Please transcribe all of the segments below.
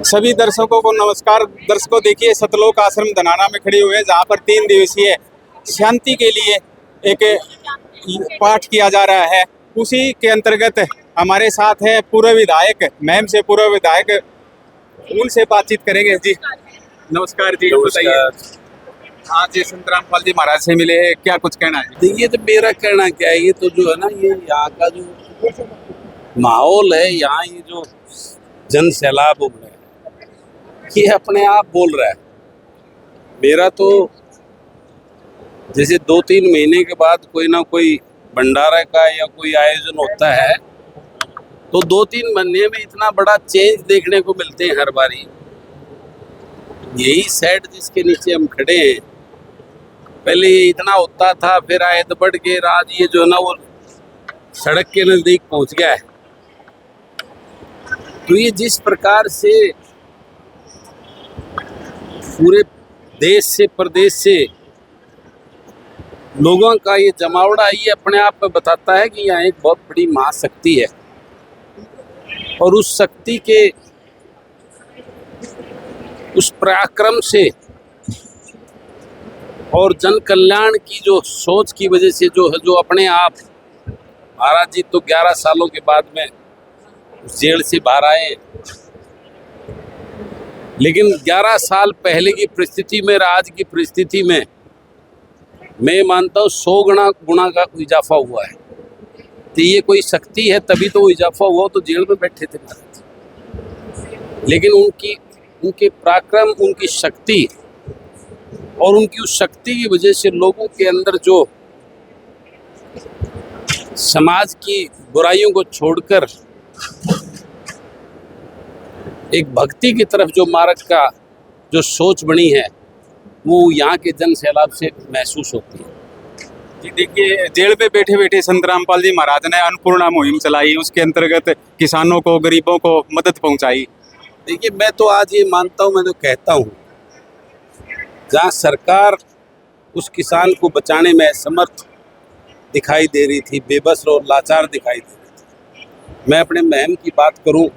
सभी दर्शकों को नमस्कार। दर्शकों देखिए, सतलोक आश्रम धनाना में खड़े हुए हैं, जहाँ पर 3 दिवसीय शांति के लिए एक पाठ किया जा रहा है। उसी के अंतर्गत हमारे साथ है पूर्व विधायक, मैम से पूर्व विधायक, उनसे बातचीत करेंगे। जी नमस्कार जी, बताइए आज ये संत रामपाल जी महाराज से मिले हैं, क्या कुछ कहना है? देखिए, तो मेरा कहना क्या है, ये तो जो है ना, ये यहाँ का जो माहौल है, यहाँ ये जो जन सैलाब हो रहा है, ये अपने आप बोल रहा है। मेरा तो जैसे 2-3 महीने के बाद कोई ना कोई भंडारा का या कोई आयोजन होता है, तो 2-3 महीने में इतना बड़ा चेंज देखने को मिलते हैं हर बारी। यही सेट जिसके नीचे हम खड़े हैं, पहले ये इतना होता था, फिर आए तो बढ़ के आज ये जो है ना वो सड़क के नजदीक पहुंच गया है। तो ये जिस प्रकार से पूरे देश से प्रदेश से लोगों का ये जमावड़ा, ये अपने आप में बताता है कि यहाँ एक बहुत बड़ी महाशक्ति है। और उस शक्ति के उस पराक्रम से और जन कल्याण की जो सोच की वजह से जो अपने आप महाराज जी तो 11 सालों के बाद में जेल से बाहर आए, लेकिन 11 साल पहले की परिस्थिति में और आज की परिस्थिति में मैं मानता हूँ 100 गुना का इजाफा हुआ है। तो ये कोई शक्ति है, तभी तो वो इजाफा हुआ, तो जेल में बैठे थे महाराज। लेकिन उनके पराक्रम, उनकी शक्ति और उनकी उस शक्ति की वजह से लोगों के अंदर जो समाज की बुराइयों को छोड़कर एक भक्ति की तरफ जो मार्ग का जो सोच बनी है, वो यहाँ के जन सैलाब से महसूस होती है। जी देखिए, जेल पे बैठे बैठे संत रामपाल जी महाराज ने अन्नपूर्णा मुहिम चलाई, उसके अंतर्गत किसानों को, गरीबों को मदद पहुंचाई। देखिए, मैं तो आज ये मानता हूँ, मैं तो कहता हूँ, जहाँ सरकार उस किसान को बचाने में असमर्थ दिखाई दे रही थी, बेबस और लाचार दिखाई दे रही थी, मैं अपने महम की बात करूं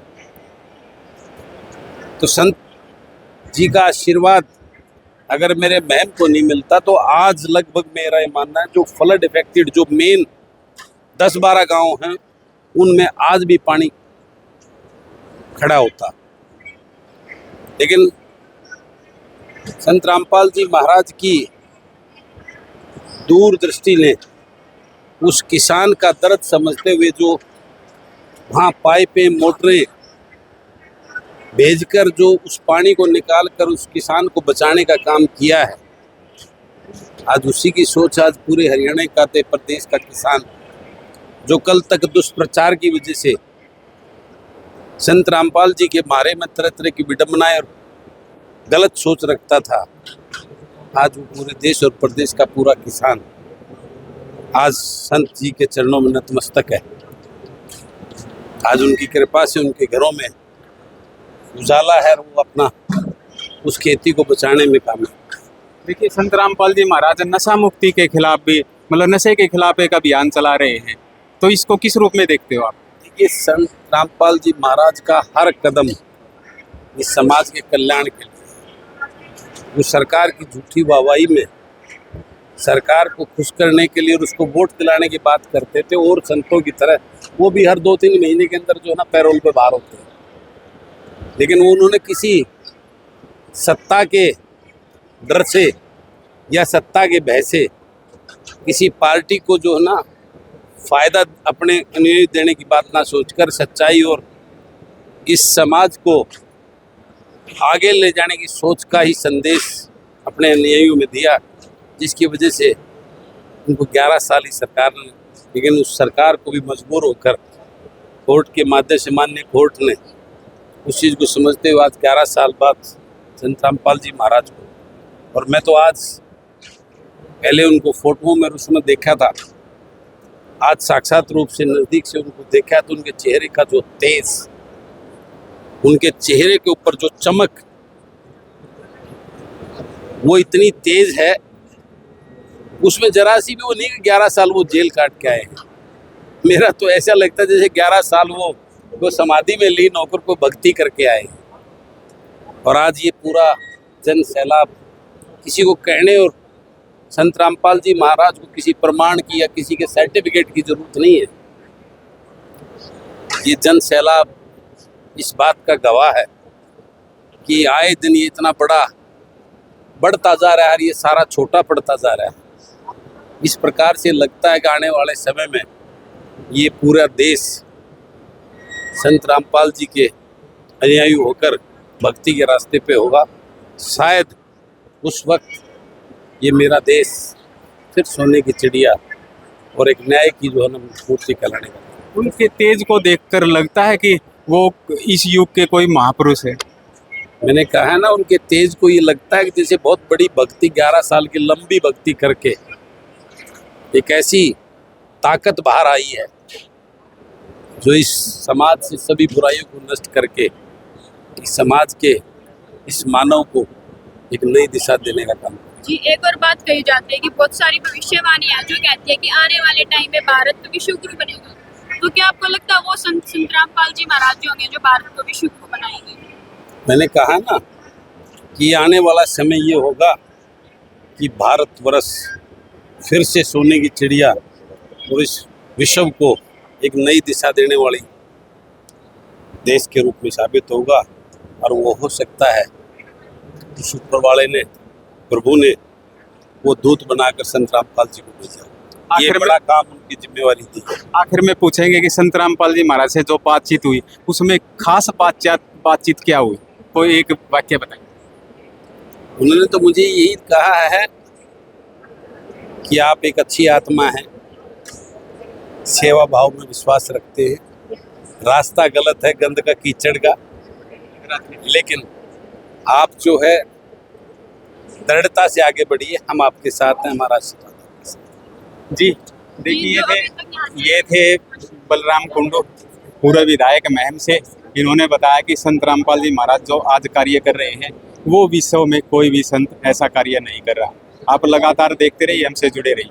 तो संत जी का आशीर्वाद अगर मेरे महम को नहीं मिलता, तो आज लगभग मेरा ये मानना है जो फ्लड इफेक्टेड जो मेन 10-12 गांव हैं, उनमें आज भी पानी खड़ा होता। लेकिन संत रामपाल जी महाराज की दूरदृष्टि ने उस किसान का दर्द समझते हुए जो वहाँ पाइपें, मोटरें भेजकर जो उस पानी को निकाल कर उस किसान को बचाने का काम किया है, आज उसी की सोच आज पूरे हरियाणा का प्रदेश का किसान, जो कल तक दुष्प्रचार की वजह से संत रामपाल जी के बारे में तरह तरह की विडंबनाएं और गलत सोच रखता था, आज वो पूरे देश और प्रदेश का पूरा किसान आज संत जी के चरणों में नतमस्तक है। आज उनकी कृपा से उनके घरों में उजाला है, वो अपना उस खेती को बचाने में कामयाब। देखिए, संत रामपाल जी महाराज नशा मुक्ति के खिलाफ भी, मतलब नशे के खिलाफ एक अभियान चला रहे हैं, तो इसको किस रूप में देखते हो आप? देखिए, संत रामपाल जी महाराज का हर कदम इस समाज के कल्याण के लिए, वो सरकार की झूठी वाहवाही में सरकार को खुश करने के लिए और उसको वोट दिलाने की बात करते थे, और संतों की तरह वो भी हर 2-3 महीने के अंदर जो है ना पैरोल पे बाहर होते हैं। लेकिन वो उन्होंने किसी सत्ता के डर से या सत्ता के भय से किसी पार्टी को जो है ना फायदा अपने अनुयायी देने की बात ना सोचकर सच्चाई और इस समाज को आगे ले जाने की सोच का ही संदेश अपने अनुयायियों में दिया, जिसकी वजह से उनको 11 साल ही सरकार ने, लेकिन उस सरकार को भी मजबूर होकर कोर्ट के माध्यम से माननीय कोर्ट ने उस चीज़ को समझते हुए आज 11 साल बाद संत रामपाल जी महाराज को, और मैं तो आज पहले उनको फोटोओं में उसमें देखा था, आज साक्षात रूप से नज़दीक से उनको देखा तो उनके चेहरे का जो तेज, उनके चेहरे के ऊपर जो चमक, वो इतनी तेज है, उसमें जरा सी भी वो नहीं कि 11 साल वो जेल काट के आए हैं। मेरा तो ऐसा लगता है जैसे 11 साल वो समाधि में लीन होकर को भक्ति करके आए। और आज ये पूरा जन सैलाब किसी को कहने और संत रामपाल जी महाराज को किसी प्रमाण की या किसी के सर्टिफिकेट की जरूरत नहीं है। ये जन सैलाब इस बात का गवाह है कि आए दिन ये इतना बढ़ता जा रहा है और ये सारा छोटा पड़ता जा रहा है। इस प्रकार से लगता है कि आने वाले समय में ये पूरा देश संत रामपाल जी के अनुयायी होकर भक्ति के रास्ते पे होगा। शायद उस वक्त ये मेरा देश फिर सोने की चिड़िया और एक न्याय की जो है ना मूर्ति कहलाने का। उनके तेज को देखकर लगता है कि वो इस युग के कोई महापुरुष है। मैंने कहा है ना, उनके तेज को ये लगता है कि जैसे बहुत बड़ी भक्ति 11 साल की लंबी भक्ति करके एक ऐसी ताकत बाहर आई है जो इस समाज से सभी बुराइयों को नष्ट करके इस समाज के इस मानव को एक नई दिशा देने का काम। जी, एक और बात कही जाती है कि बहुत सारी भविष्यवाणी है जो कहती है कि आने वाले टाइम में भारत विश्व गुरु बनेगा। तो क्या आपको लगता है वो संत रामपाल जी महाराज जी होंगे जो भारत को विश्व गुरु बनाएंगे? मैंने कहा ना कि आने वाला समय ये होगा कि भारतवर्ष फिर से सोने की चिड़िया और इस विश्व को एक नई दिशा देने वाली देश के रूप में साबित होगा। और वो हो सकता है उस ऊपर वाले ने, प्रभु ने वो दूत बनाकर संत रामपाल जी को भेजा। ये बड़ा काम उनकी जिम्मेवारी थी। आखिर में पूछेंगे कि संत रामपाल जी महाराज से जो बातचीत हुई उसमें खास बातचीत क्या हुई, कोई एक वाक्य बताइए। उन्होंने तो मुझे यही कहा है कि आप एक अच्छी आत्मा हैं, सेवा भाव में विश्वास रखते हैं, रास्ता गलत है गंद का कीचड़ का, लेकिन आप जो है दृढ़ता से आगे बढ़िए, हम आपके साथ हैं, हमारा आशीर्वाद आपके साथ। जी देखिए, ये थे बलराम कुंडू, पूर्व विधायक महम से। इन्होंने बताया कि संत रामपाल जी महाराज जो आज कार्य कर रहे हैं वो विश्व में कोई भी संत ऐसा कार्य नहीं कर रहा। आप लगातार देखते रहिए, हमसे जुड़े रहिए।